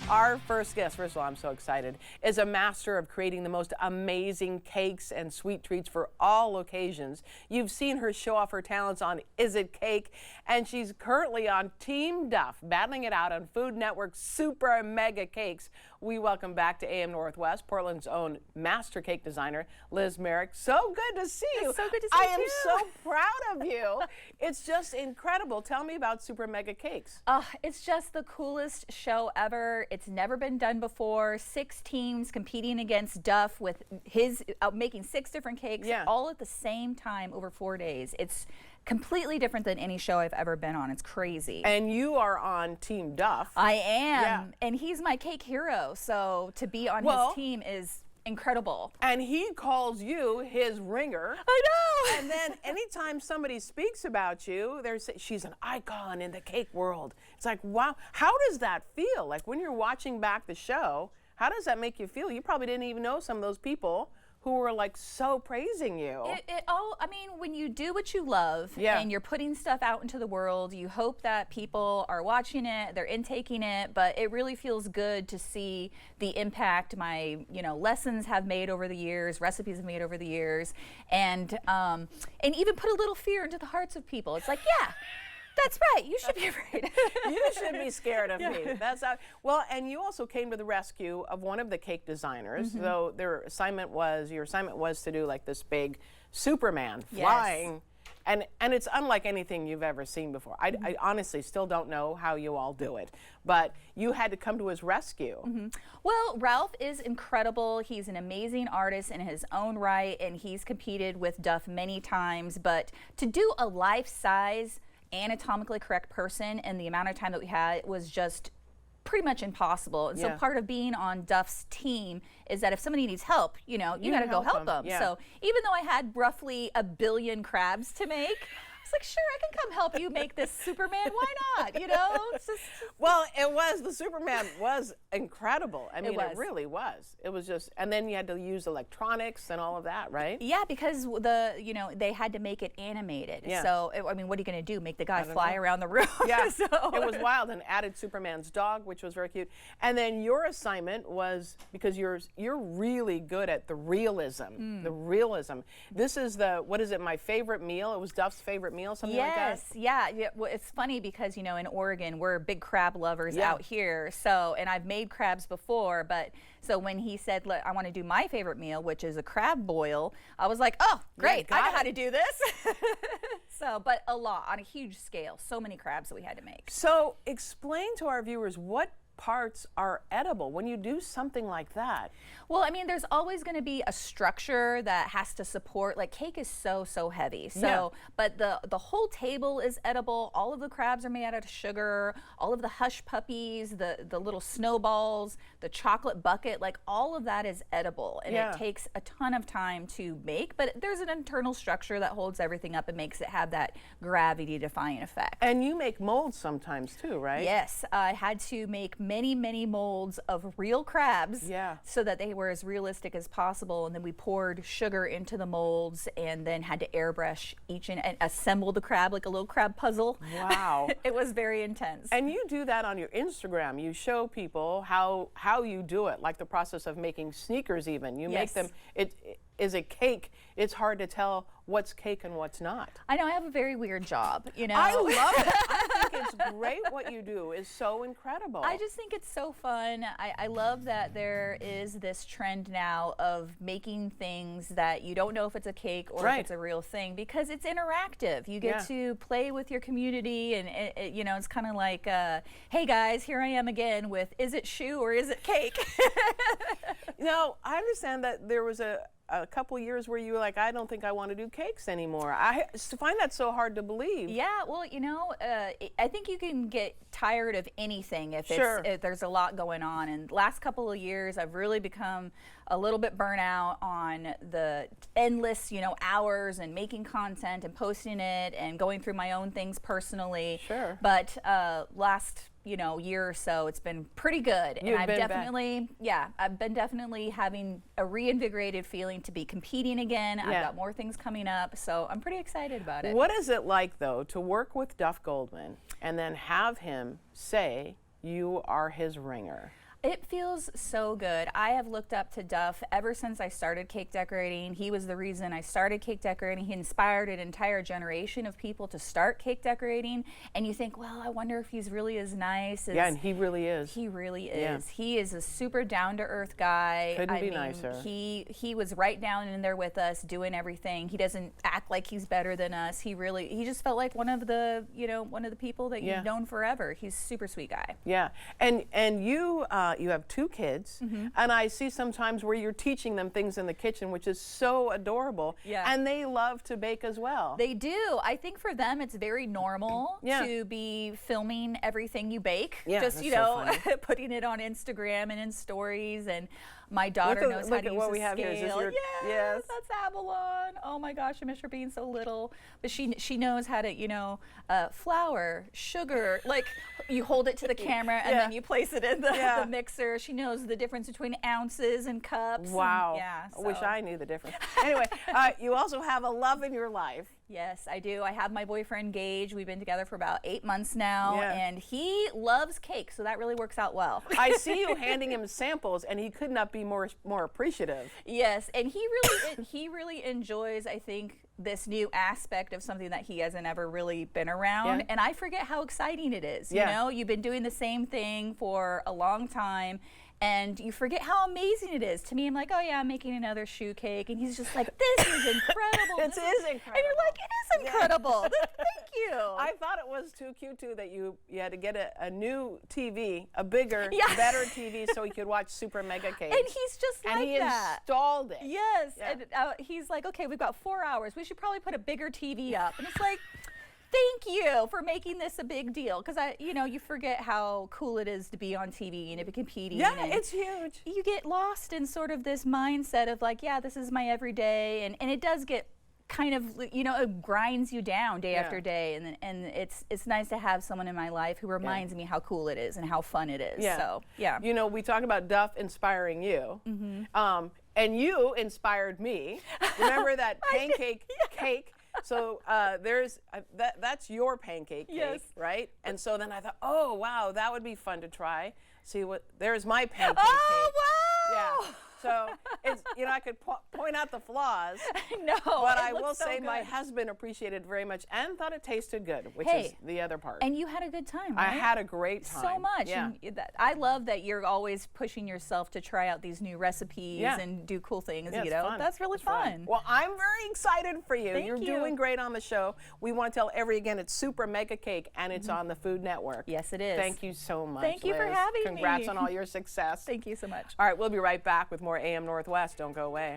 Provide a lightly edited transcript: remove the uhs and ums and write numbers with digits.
Our first guest, first of all, I'm so excited, is a master of creating the most amazing cakes and sweet treats for all occasions. You've seen her show off her talents on Is It Cake? And she's currently on Team Duff, battling it out on Food Network's Super Mega Cakes. We welcome back to AM Northwest, Portland's own master cake designer, Liz Marek. So good to see you. It's so good to see you. I am so proud of you. It's just incredible. Tell me about Super Mega Cakes. It's just the coolest show ever. It's never been done before. 6 teams competing against Duff with his making 6 different cakes all at the same time over 4 days. It's completely different than any show I've ever been on. It's crazy. And you are on Team Duff. I am. And he's my cake hero. So to be on his team is incredible. And he calls you his ringer. I know. And then anytime somebody speaks about you, she's an icon in the cake world. It's like, wow, how does that feel? Like when you're watching back the show, how does that make you feel? You probably didn't even know some of those people who were like so praising you. I mean, when you do what you love and you're putting stuff out into the world, you hope that people are watching it, they're intaking it, but it really feels good to see the impact my, lessons have made over the years, recipes have made over the years, and even put a little fear into the hearts of people. It's like, yeah. That's right. You should be afraid. You should be scared of me. That's well, and you also came to the rescue of one of the cake designers. Though your assignment was to do like this big Superman flying, and it's unlike anything you've ever seen before. I honestly still don't know how you all do it, but you had to come to his rescue. Well, Ralph is incredible. He's an amazing artist in his own right, and he's competed with Duff many times. But to do a life-size anatomically correct person in the amount of time that we had was just pretty much impossible. And so part of being on Duff's team is that if somebody needs help, you got to go help them. So even though I had roughly 1 billion crabs to make, I was like, sure, I can come help you make this Superman. Why not? It's just, well, the Superman was incredible. I mean, it really was. It was just, and then you had to use electronics and all of that, right? Yeah, because they had to make it animated. So, what are you going to do? Make the guy fly around the room? Yeah, so. It was wild, and added Superman's dog, which was very cute. And then your assignment was, because you're really good at the realism. The realism. This is what is it? My favorite meal. It was Duff's favorite meal. Something like that? Yeah. Well, it's funny because, in Oregon, we're big crab lovers out here. So, and I've made crabs before, but so when he said, look, I want to do my favorite meal, which is a crab boil, I was like, oh, great. I know how to do this. So, but on a huge scale, so many crabs that we had to make. So explain to our viewers what parts are edible when you do something like that. Well, I mean, there's always going to be a structure that has to support, like cake is so heavy. So, but the whole table is edible. All of the crabs are made out of sugar, all of the hush puppies, the little snowballs, the chocolate bucket, like all of that is edible. And it takes a ton of time to make, but there's an internal structure that holds everything up and makes it have that gravity-defying effect. And you make molds sometimes too, right? Yes, I had to make many molds of real crabs so that they were as realistic as possible, and then we poured sugar into the molds and then had to airbrush each and assemble the crab like a little crab puzzle. Wow. It was very intense. And you do that on your Instagram. You show people how you do it, like the process of making sneakers even. You make them, it is a cake. It's hard to tell what's cake and what's not. I know, I have a very weird job, I love it. I think it's great what you do. It's so incredible. I just think it's so fun. I love that there is this trend now of making things that you don't know if it's a cake or if it's a real thing, because it's interactive. You get to play with your community, and it's kind of like, hey guys, here I am again with, is it shoe or is it cake? I understand that there was a couple years where you were like, I don't think I want to do cakes anymore. I find that so hard to believe. Yeah, well, I think you can get tired of anything if there's a lot going on. And last couple of years, I've really become a little bit burnt out on the endless, hours and making content and posting it and going through my own things personally. Sure. But last year or so, it's been pretty good. And I've been definitely having a reinvigorated feeling to be competing again. I've got more things coming up, so I'm pretty excited about it. What is it like, though, to work with Duff Goldman and then have him say you are his ringer? It feels so good. I have looked up to Duff ever since I started cake decorating. He was the reason I started cake decorating. He inspired an entire generation of people to start cake decorating. And you think, well, I wonder if he's really as nice as... Yeah, and he really is. He really is. Yeah. He is a super down-to-earth guy. Couldn't be nicer. He was right down in there with us, doing everything. He doesn't act like he's better than us. He just felt like one of the people that you've known forever. He's a super sweet guy. Yeah, and you have 2 kids, and I see sometimes where you're teaching them things in the kitchen, which is so adorable. Yeah. And they love to bake as well. They do. I think for them it's very normal to be filming everything you bake. Yeah, just that's so funny. putting it on Instagram and in stories. And my daughter knows how to use what a we have scale. here. Is this your, yes, that's Avalon. Oh my gosh, I miss her being so little. But she knows how to flour, sugar. Like you hold it to the camera and then you place it in the mixer. She knows the difference between ounces and cups. Wow. And, I wish I knew the difference. Anyway, you also have a love in your life. Yes, I do. I have my boyfriend Gage. We've been together for about 8 months now, and he loves cake, so that really works out well. I see you handing him samples, and he could not be more appreciative. Yes, and he really enjoys, I think, this new aspect of something that he hasn't ever really been around, and I forget how exciting it is. You know, you've been doing the same thing for a long time, and you forget how amazing it is. To me, I'm like, oh yeah, I'm making another shoe cake, and he's just like, this is incredible. It is incredible. And you're like, it is incredible. Thank you. I thought it was too cute too that you had to get a new TV, a bigger, better TV, so he could watch Super Mega Cakes. And he's just like that. And he installed it. Yes, and he's like, okay, we've got 4 hours. We should probably put a bigger TV up. And it's like, thank you for making this a big deal, because you forget how cool it is to be on TV and to be competing. Yeah, it's huge. You get lost in sort of this mindset of like, yeah, this is my everyday, and it does get kind of, it grinds you down day after day, and it's nice to have someone in my life who reminds me how cool it is and how fun it is. So yeah. We talk about Duff inspiring you, and you inspired me. Remember that pancake cake? So that's your pancake cake, right? And so then I thought, oh wow, that would be fun to try. See there's my pancake cake. Oh wow! Yeah. So it's I could point out the flaws. No, but I will so say good. my husband appreciated it very much and thought it tasted good, which is the other part. And you had a good time, I right? had a great time. So much. Yeah. And I love that you're always pushing yourself to try out these new recipes and do cool things. Yeah, it's fun. That's really fun. Well, I'm very excited for you. Thank You're you. doing great on the show. We want to tell again, it's Super Mega Cake, and it's on the Food Network. Yes, it is. Thank you so much. Thank you for Liz. having me. Congrats on all your success. Thank you so much. All right, we'll be right back with more AM Northwest. Don't go away.